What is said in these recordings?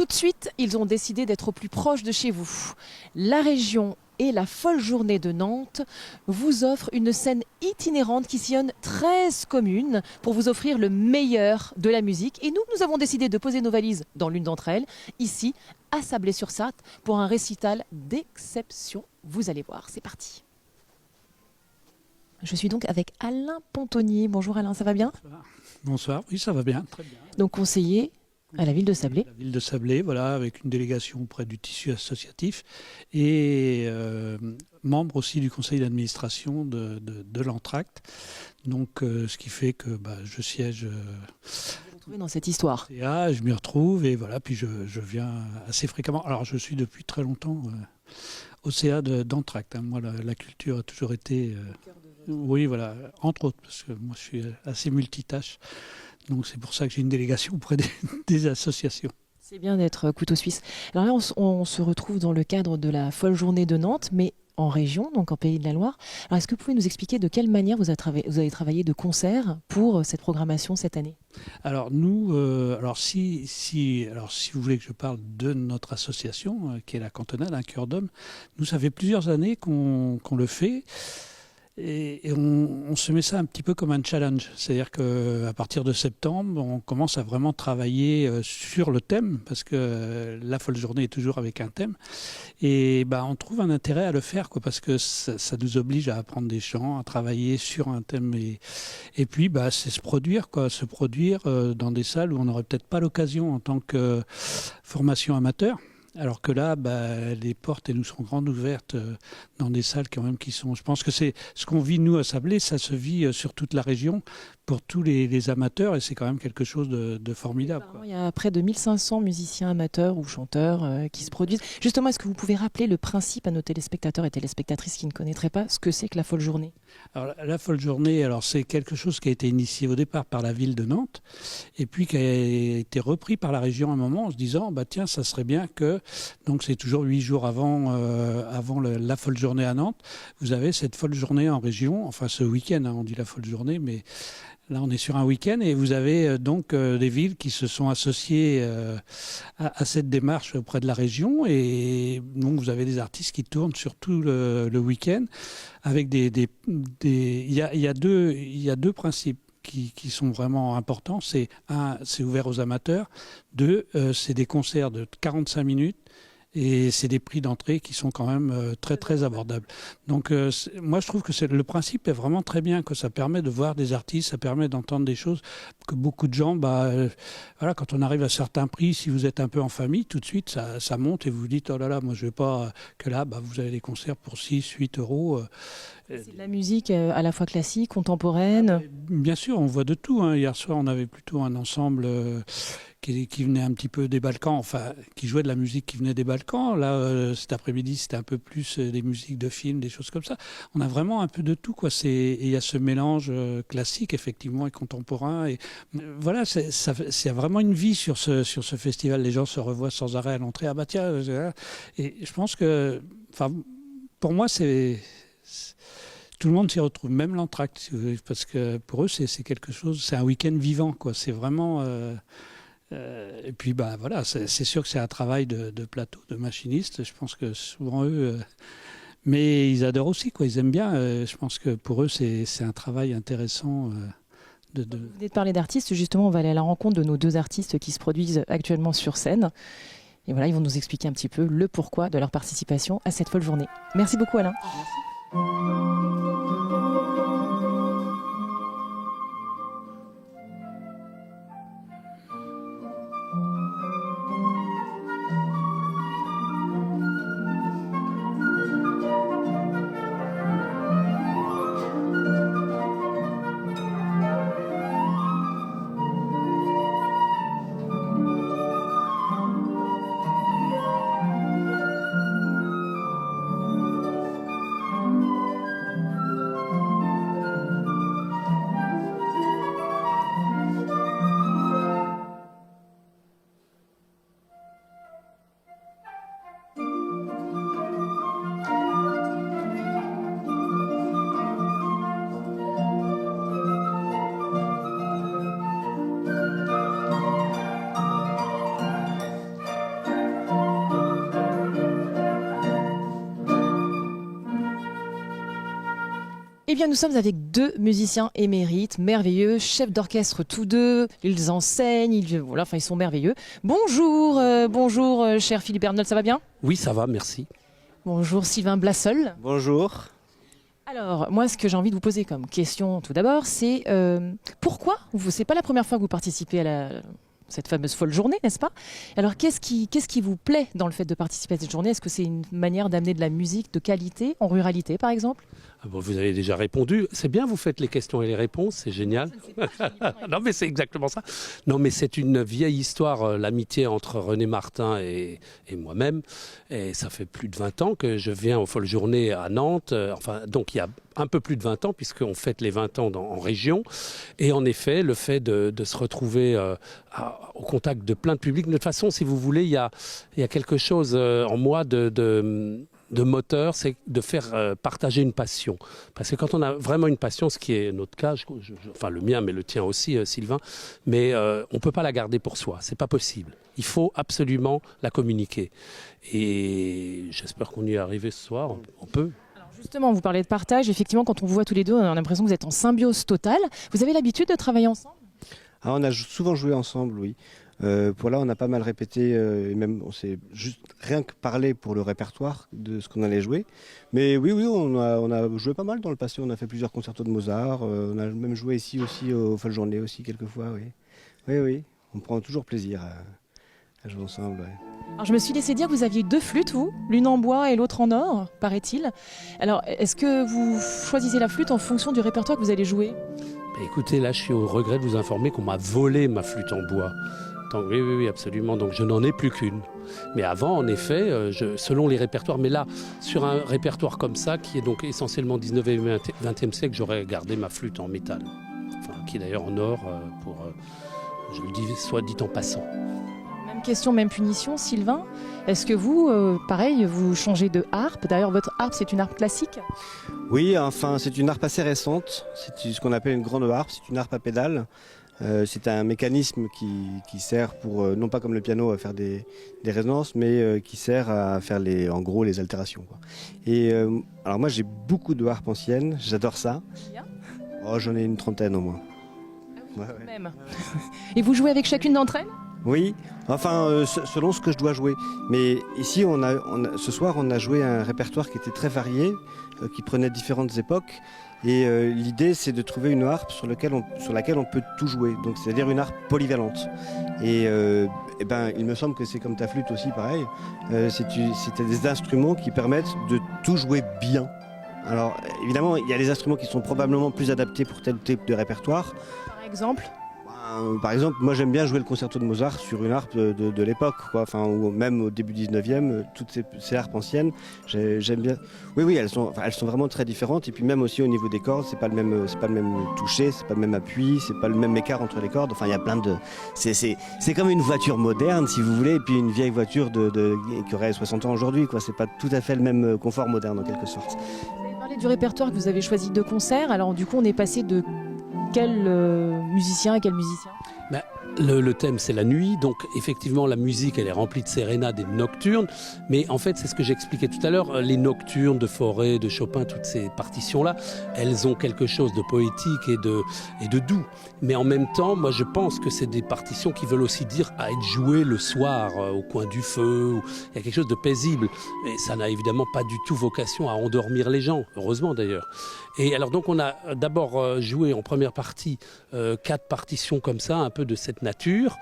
Tout de suite, ils ont décidé d'être au plus proche de chez vous. La région et la folle journée de Nantes vous offrent une scène itinérante qui sillonne 13 communes pour vous offrir le meilleur de la musique. Et nous avons décidé de poser nos valises dans l'une d'entre elles, ici, à Sablé-sur-Sarthe, pour un récital d'exception. Vous allez voir, c'est parti. Je suis donc avec Alain Pontonnier. Bonjour Alain, ça va bien? Bonsoir. Bonsoir, oui ça va bien, très bien. Donc conseiller à la ville de Sablé. La ville de Sablé, voilà, avec une délégation auprès du tissu associatif et membre aussi du conseil d'administration de l'Entracte. Donc ce qui fait que je siège Vous vous retrouvez dans cette histoire. je m'y retrouve et voilà, puis je viens assez fréquemment. Alors je suis depuis très longtemps au CA d'Entracte. Moi la culture a toujours été... oui, voilà, entre autres, parce que moi je suis assez multitâche. Donc c'est pour ça que j'ai une délégation auprès des associations. C'est bien d'être couteau suisse. Alors là, on se retrouve dans le cadre de la folle journée de Nantes, mais en région, donc en Pays de la Loire. Alors est-ce que vous pouvez nous expliquer de quelle manière vous avez travaillé de concert pour cette programmation cette année? Alors nous, si vous voulez que je parle de notre association, qui est la Cantonade, un cœur d'homme, nous ça fait plusieurs années qu'on le fait. Et on se met ça un petit peu comme un challenge. C'est-à-dire qu'à partir de septembre, on commence à vraiment travailler sur le thème, parce que la folle journée est toujours avec un thème. Et on trouve un intérêt à le faire, quoi, parce que ça nous oblige à apprendre des chants, à travailler sur un thème. Et puis, c'est se produire, quoi, se produire dans des salles où on n'aurait peut-être pas l'occasion en tant que formation amateur. Alors que là, les portes elles nous sont grandes ouvertes dans des salles quand même qui sont... Je pense que c'est ce qu'on vit nous à Sablé, ça se vit sur toute la région pour tous les amateurs et c'est quand même quelque chose de formidable. Quoi. Il y a près de 1500 musiciens amateurs ou chanteurs qui se produisent. Justement, est-ce que vous pouvez rappeler le principe à nos téléspectateurs et téléspectatrices qui ne connaîtraient pas ce que c'est que la folle journée? Alors, la folle journée, c'est quelque chose qui a été initié au départ par la ville de Nantes et puis qui a été repris par la région à un moment en se disant tiens, ça serait bien que, donc c'est toujours 8 jours avant la folle journée à Nantes, vous avez cette folle journée en région, enfin ce week-end, on dit la folle journée, mais là on est sur un week-end et vous avez des villes qui se sont associées à cette démarche auprès de la région et donc vous avez des artistes qui tournent sur tout le week-end avec il y a deux principes qui sont vraiment importants. C'est un, c'est ouvert aux amateurs. Deux, c'est des concerts de 45 minutes. Et c'est des prix d'entrée qui sont quand même très très abordables. Donc moi je trouve que le principe est vraiment très bien, que ça permet de voir des artistes, ça permet d'entendre des choses que beaucoup de gens, voilà, quand on arrive à certains prix, si vous êtes un peu en famille, tout de suite ça monte et vous vous dites oh là là, moi je vais pas que là, vous avez des concerts pour 6, 8 euros. C'est de la musique à la fois classique, contemporaine. Bien sûr, on voit de tout. Hein. Hier soir, on avait plutôt un ensemble qui venait un petit peu des Balkans, enfin, qui jouait de la musique qui venait des Balkans. Là, cet après-midi, c'était un peu plus des musiques de films, des choses comme ça. On a vraiment un peu de tout, quoi. Et il y a ce mélange classique, effectivement, et contemporain. Et voilà, c'est vraiment une vie sur ce festival. Les gens se revoient sans arrêt à l'entrée. Ah bah tiens, et je pense que, enfin, pour moi, tout le monde s'y retrouve, même l'Entracte, si vous voulez, parce que pour eux, c'est quelque chose, c'est un week-end vivant, quoi. C'est vraiment... et puis, voilà, c'est sûr que c'est un travail de plateau, de machiniste. Je pense que souvent, eux... mais ils adorent aussi, quoi. Ils aiment bien. Je pense que pour eux, c'est un travail intéressant. Vous venez de parler d'artistes. Justement, on va aller à la rencontre de nos deux artistes qui se produisent actuellement sur scène. Et voilà, ils vont nous expliquer un petit peu le pourquoi de leur participation à cette folle journée. Merci beaucoup, Alain. Merci. Eh bien, nous sommes avec deux musiciens émérites, merveilleux, chefs d'orchestre tous deux. Ils enseignent, ils sont merveilleux. Bonjour, cher Philippe Ernold, ça va bien? Oui, ça va, merci. Bonjour Sylvain Blassol. Bonjour. Alors, moi, ce que j'ai envie de vous poser comme question tout d'abord, c'est pourquoi, c'est pas la première fois que vous participez à cette fameuse folle journée, n'est-ce pas? Alors, qu'est-ce qui vous plaît dans le fait de participer à cette journée? Est-ce que c'est une manière d'amener de la musique de qualité en ruralité, par exemple? Bon, vous avez déjà répondu. C'est bien, vous faites les questions et les réponses, c'est génial. Non, mais c'est exactement ça. Non, mais c'est une vieille histoire, l'amitié entre René Martin et moi-même. Et ça fait plus de 20 ans que je viens aux Folles Journées à Nantes. Donc il y a un peu plus de 20 ans, puisqu'on fête les 20 ans en région. Et en effet, le fait de se retrouver au contact de plein de publics. De toute façon, si vous voulez, il y a quelque chose en moi de moteur, c'est de faire partager une passion. Parce que quand on a vraiment une passion, ce qui est notre cas, enfin le mien, mais le tien aussi, Sylvain, mais on ne peut pas la garder pour soi, c'est pas possible. Il faut absolument la communiquer. Et j'espère qu'on y est arrivé ce soir, on peut. Alors justement, vous parlez de partage, effectivement, quand on vous voit tous les deux, on a l'impression que vous êtes en symbiose totale. Vous avez l'habitude de travailler ensemble? On a souvent joué ensemble, oui. Pour là, on a pas mal répété, et même on s'est juste rien que parlé pour le répertoire de ce qu'on allait jouer. Mais oui, on a joué pas mal dans le passé. On a fait plusieurs concertos de Mozart. On a même joué ici aussi aux Folles Journées aussi quelquefois. Oui. On prend toujours plaisir à jouer ensemble. Ouais. Alors, je me suis laissé dire que vous aviez deux flûtes, vous, l'une en bois et l'autre en or, paraît-il. Alors, est-ce que vous choisissez la flûte en fonction du répertoire que vous allez jouer? Écoutez, là, je suis au regret de vous informer qu'on m'a volé ma flûte en bois. Donc, oui, absolument. Donc, je n'en ai plus qu'une. Mais avant, en effet, selon les répertoires, mais là, sur un répertoire comme ça, qui est donc essentiellement 19e et 20e siècle, j'aurais gardé ma flûte en métal. Qui est d'ailleurs en or, je le dis, soit dit en passant. Même question, même punition, Sylvain. Est-ce que vous, pareil, vous changez de harpe? D'ailleurs, votre harpe, c'est une harpe classique? Oui, enfin, c'est une harpe assez récente. C'est ce qu'on appelle une grande harpe. C'est une harpe à pédales. C'est un mécanisme qui sert pour, non pas comme le piano à faire des résonances, mais qui sert à faire en gros les altérations, quoi. Et alors moi j'ai beaucoup de harpes anciennes, j'adore ça. J'en ai une trentaine au moins. Ah oui, même. Et vous jouez avec chacune d'entre elles? Oui, enfin selon ce que je dois jouer. Mais ici ce soir on a joué un répertoire qui était très varié, qui prenait différentes époques. Et l'idée, c'est de trouver une harpe sur laquelle on peut tout jouer. Donc, c'est-à-dire une harpe polyvalente. Et il me semble que c'est comme ta flûte aussi, pareil. C'est des instruments qui permettent de tout jouer bien. Alors, évidemment, il y a des instruments qui sont probablement plus adaptés pour tel type de répertoire. Par exemple, moi j'aime bien jouer le concerto de Mozart sur une harpe de l'époque, quoi. Enfin, ou même au début 19e, toutes ces harpes anciennes, j'aime bien. Oui, elles sont vraiment très différentes. Et puis même aussi au niveau des cordes, c'est pas le même toucher, c'est pas le même appui, c'est pas le même écart entre les cordes. Enfin, il y a plein de. C'est comme une voiture moderne, si vous voulez, et puis une vieille voiture qui aurait 60 ans aujourd'hui, quoi. C'est pas tout à fait le même confort moderne en quelque sorte. Vous avez parlé du répertoire que vous avez choisi de concert. Alors du coup, on est passé de quel musicien à quel musicien? Le thème, c'est la nuit. Donc, effectivement, la musique, elle est remplie de sérénades et de nocturnes. Mais en fait, c'est ce que j'expliquais tout à l'heure. Les nocturnes de Fauré, de Chopin, toutes ces partitions-là, elles ont quelque chose de poétique et de doux. Mais en même temps, moi, je pense que c'est des partitions qui veulent aussi dire à être jouées le soir, au coin du feu. Il y a quelque chose de paisible. Et ça n'a évidemment pas du tout vocation à endormir les gens. Heureusement, d'ailleurs. Et alors, donc, on a d'abord joué en première partie 4 partitions comme ça, un peu de cette nature.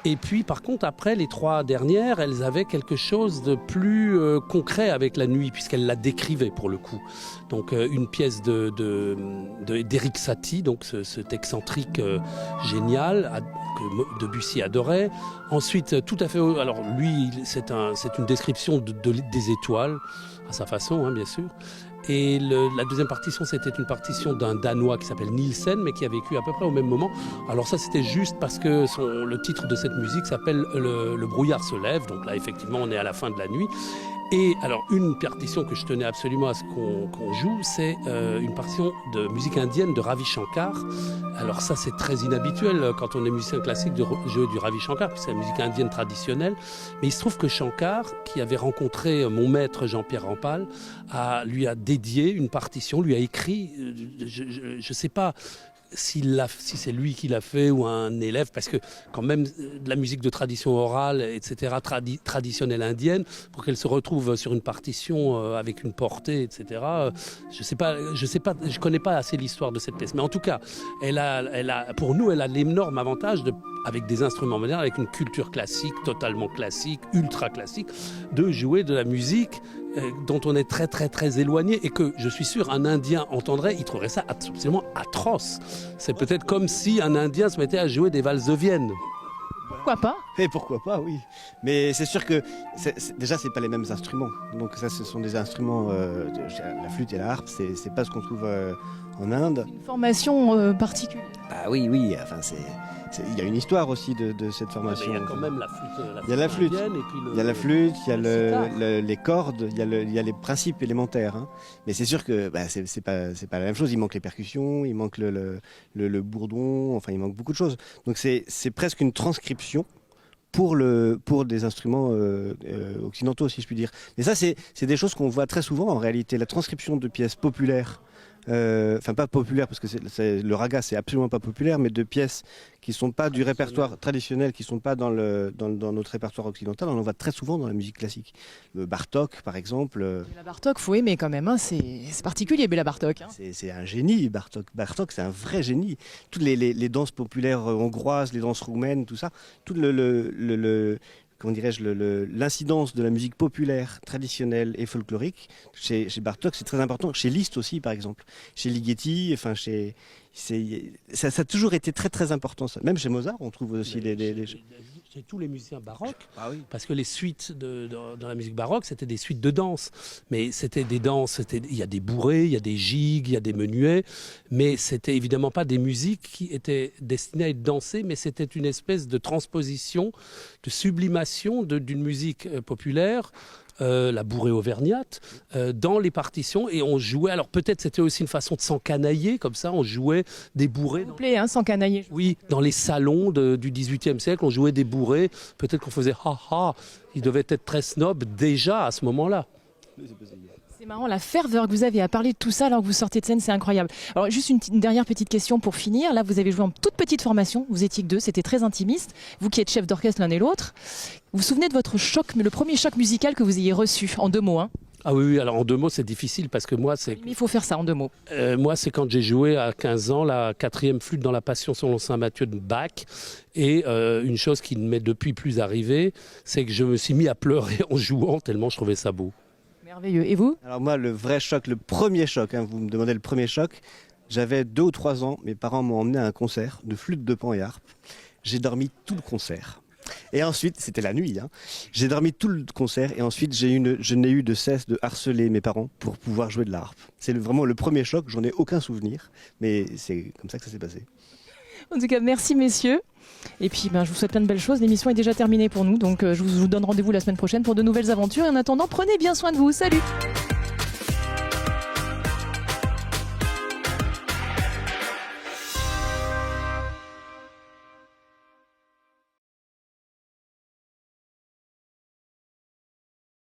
Et puis, par contre, après, les 3 dernières, elles avaient quelque chose de plus concret avec la nuit, puisqu'elles la décrivaient pour le coup. Donc, une pièce d'Éric Satie, donc cet excentrique génial que Debussy adorait. Ensuite, tout à fait. Alors, lui, c'est une description des étoiles, à sa façon, hein, bien sûr. Et la deuxième partition, c'était une partition d'un Danois qui s'appelle Nielsen, mais qui a vécu à peu près au même moment. Alors ça, c'était juste parce que le titre de cette musique s'appelle Le brouillard se lève. Donc là, effectivement, on est à la fin de la nuit. Et alors, une partition que je tenais absolument à ce qu'on joue, c'est une partition de musique indienne de Ravi Shankar. Alors ça, c'est très inhabituel quand on est musicien classique de jouer du Ravi Shankar, puisque c'est la musique indienne traditionnelle. Mais il se trouve que Shankar, qui avait rencontré mon maître Jean-Pierre Rampal, lui a dédié une partition, lui a écrit, je ne sais pas si c'est lui qui l'a fait ou un élève, parce que quand même de la musique de tradition orale, etc., traditionnelle indienne, pour qu'elle se retrouve sur une partition avec une portée, etc., je connais pas assez l'histoire de cette pièce. Mais en tout cas, pour nous, elle a l'énorme avantage avec des instruments modernes, avec une culture classique, totalement classique, ultra classique, de jouer de la musique dont on est très très très éloigné et que je suis sûr un Indien entendrait, il trouverait ça absolument atroce. C'est peut-être comme si un Indien se mettait à jouer des valses de Vienne. Pourquoi pas? Et pourquoi pas, oui. Mais c'est sûr que déjà, c'est pas les mêmes instruments. Donc ça, ce sont des instruments, la flûte et la harpe, c'est pas ce qu'on trouve en Inde. Une formation particulière. Ah oui, enfin il y a une histoire aussi de cette formation. Il y a quand même la flûte. Il y a la flûte, il y a la flûte, il y a les cordes, il y a les principes élémentaires. Hein. Mais c'est sûr que c'est pas la même chose. Il manque les percussions, il manque le bourdon, enfin il manque beaucoup de choses. Donc c'est presque une transcription pour des instruments occidentaux, si je puis dire. Mais ça, c'est des choses qu'on voit très souvent en réalité. La transcription de pièces populaires. Enfin pas populaire parce que le raga c'est absolument pas populaire, mais de pièces qui sont pas du répertoire traditionnel, qui sont pas dans notre répertoire occidental, on en voit très souvent dans la musique classique. Bartók par exemple. Béla Bartók, faut aimer quand même, hein. C'est particulier Béla Bartók. Hein. C'est un génie Bartók. Bartók c'est un vrai génie. Toutes les danses populaires hongroises, les danses roumaines, tout ça, tout comment dirais-je, l'incidence de la musique populaire, traditionnelle et folklorique, chez Bartók, c'est très important. Chez Liszt aussi, par exemple. Chez Ligeti, enfin, ça a toujours été très, très important. Ça. Même chez Mozart, on trouve aussi Chez tous les musiciens baroques, oui. Parce que les suites dans la musique baroque, c'était des suites de danse. Mais c'était des danses, il y a des bourrées, il y a des gigues, il y a des menuets, mais c'était évidemment pas des musiques qui étaient destinées à être dansées, mais c'était une espèce de transposition, de sublimation d'une musique populaire, la bourrée auvergnate, dans les partitions, et on jouait, alors peut-être c'était aussi une façon de s'encanailler, comme ça, on jouait des bourrées. S'il vous plaît, hein, s'encanailler. Oui, dans les salons du XVIIIe siècle, on jouait des bourrées, peut-être qu'on faisait ha-ha, ils devaient être très snobs déjà à ce moment-là. C'est marrant, la ferveur que vous avez à parler de tout ça alors que vous sortez de scène, c'est incroyable. Alors juste une dernière petite question pour finir. Là, vous avez joué en toute petite formation, vous étiez que deux, c'était très intimiste. Vous qui êtes chef d'orchestre l'un et l'autre, vous vous souvenez de votre choc, mais le premier choc musical que vous ayez reçu, en 2 mots, hein? Ah oui, alors en 2 mots, c'est difficile parce que moi, Mais il faut faire ça en 2 mots. moi, c'est quand j'ai joué à 15 ans la 4e flûte dans la Passion selon saint Matthieu de Bach. Et une chose qui ne m'est depuis plus arrivée, c'est que je me suis mis à pleurer en jouant tellement je trouvais ça beau. Merveilleux. Et vous? Alors moi, le vrai choc, le premier choc, hein, vous me demandez le premier choc, j'avais 2 ou 3 ans, mes parents m'ont emmené à un concert de flûte de pan et harpe. J'ai dormi tout le concert. Et ensuite, c'était la nuit, hein, j'ai dormi tout le concert et ensuite je n'ai eu de cesse de harceler mes parents pour pouvoir jouer de la harpe. C'est vraiment le premier choc, j'en ai aucun souvenir, mais c'est comme ça que ça s'est passé. En tout cas, merci messieurs. Et puis je vous souhaite plein de belles choses. L'émission est déjà terminée pour nous, donc je vous donne rendez-vous la semaine prochaine pour de nouvelles aventures. Et en attendant, prenez bien soin de vous. Salut!